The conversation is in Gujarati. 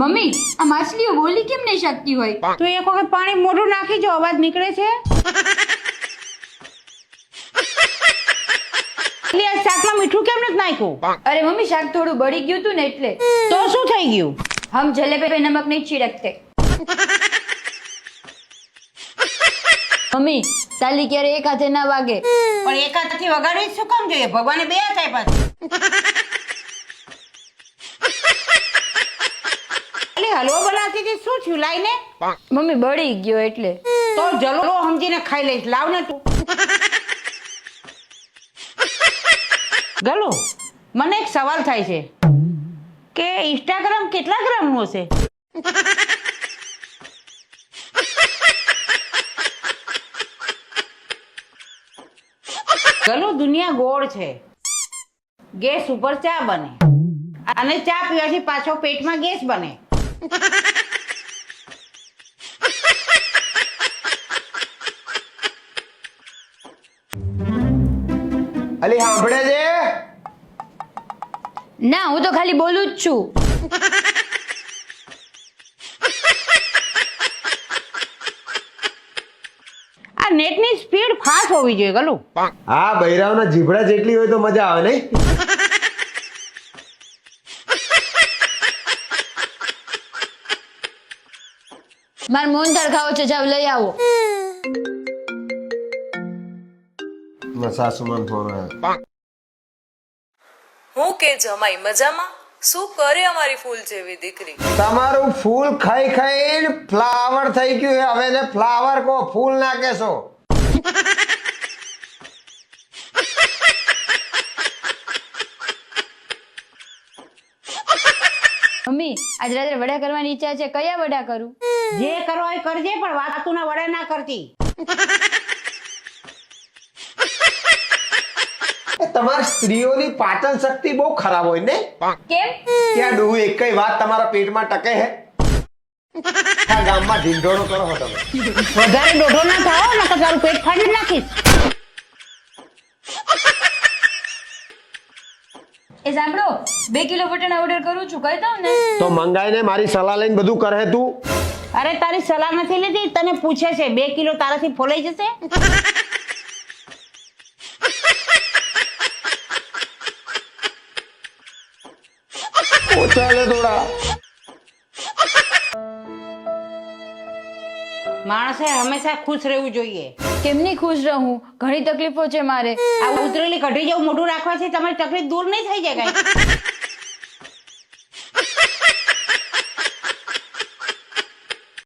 મમ્મી આ માછલીઓ બોલી કેમ નહીં શકતી હોય? તું એક વખત પાણી મોઢું નાખી જો, અવાજ નીકળે છે. એટલે આ શાકમાં મીઠું કેમ નથી નાખ્યું? અરે મમ્મી શાક થોડું બળી ગયું હતું ને એટલે. તો શું થઈ ગયું? હમ જલેબી पे नमक नहीं छिड़कते. મમ્મી તાલી ક્યારે એક હાથે ના વાગે. પણ એક હાથથી વગાડવી જ શું કામ જોઈએ? ભગવાને બે હાથ આપ્યા છે. હલવો બનાવતી હતી, શું થયું? લાઈને મમ્મી બળી ગયો એટલે. તો જલો સમજીને ખાઈ લઈશ. લાવ ને તું. ગલો, મને એક સવાલ થાય છે કે ઇન્સ્ટાગ્રામ કેટલા ગ્રામનું હશે? ગલો, દુનિયા ગોળ છે. ગેસ ઉપર ચા બને અને ચા પીવાથી પાછો પેટમાં ગેસ બને. અલી સાંભળે છે? ના હું તો ખાલી બોલું જ છું. આ નેટની સ્પીડ ફાસ્ટ હોવી જોઈએ ગલો. હા, બૈરાવના જીભડા જેટલી હોય તો મજા આવે નહીં? માર મોહનથાળ ખાવો છે, જાવ લઈ આવો. સાસુમાન ફોન આવ્યો. હું કે જમાઈ મજામાં? શું કરે અમારી ફૂલ જેવી દીકરી? તમારું ફૂલ ખાઈ ખાઈને ફ્લાવર થઈ ગયું છે. હવે ને ફ્લાવર કો ફૂલ ના કેશો. મમ્મી આજ રાત્રે વડા કરવાની ઈચ્છા છે, કયા વડા કરું? જે કરો એ કરજે, પણ વાતુના વડા ના કરતી. તમારી સ્ત્રીઓની પાચન શક્તિ બહુ ખરાબ હોય ને? કેમ? ત્યાં ડોહુ એકય વાત તમારા પેટમાં ટકે હે? આ ગામમાં ઢીંઢોળો કરો છો તમે. વધારે દોઢો ના થાઓ, નકર તારું પેટ ફાડી નાખીશ. એ સાંભળો, 2 કિલો વટાણા ઓર્ડર કરું છું, કહી દઉં ને? તો મંગાઈને મારી સલાહ લઈને બધું કરે તું. અરે તારી સલાહ નથી લીધી, તને પૂછે છે 2 કિલો તારાથી ફોલાઈ જશે? ઓછા લે થોડા. માણસે હંમેશા ખુશ રહેવું જોઈએ. કેમની ખુશ રહું? ઘણી તકલીફો છે મારે. આ ઉતરેલી કઢી જેવું મોઢું રાખવાથી તમારી તકલીફ દૂર નહીં થઈ જાય કાંઈ.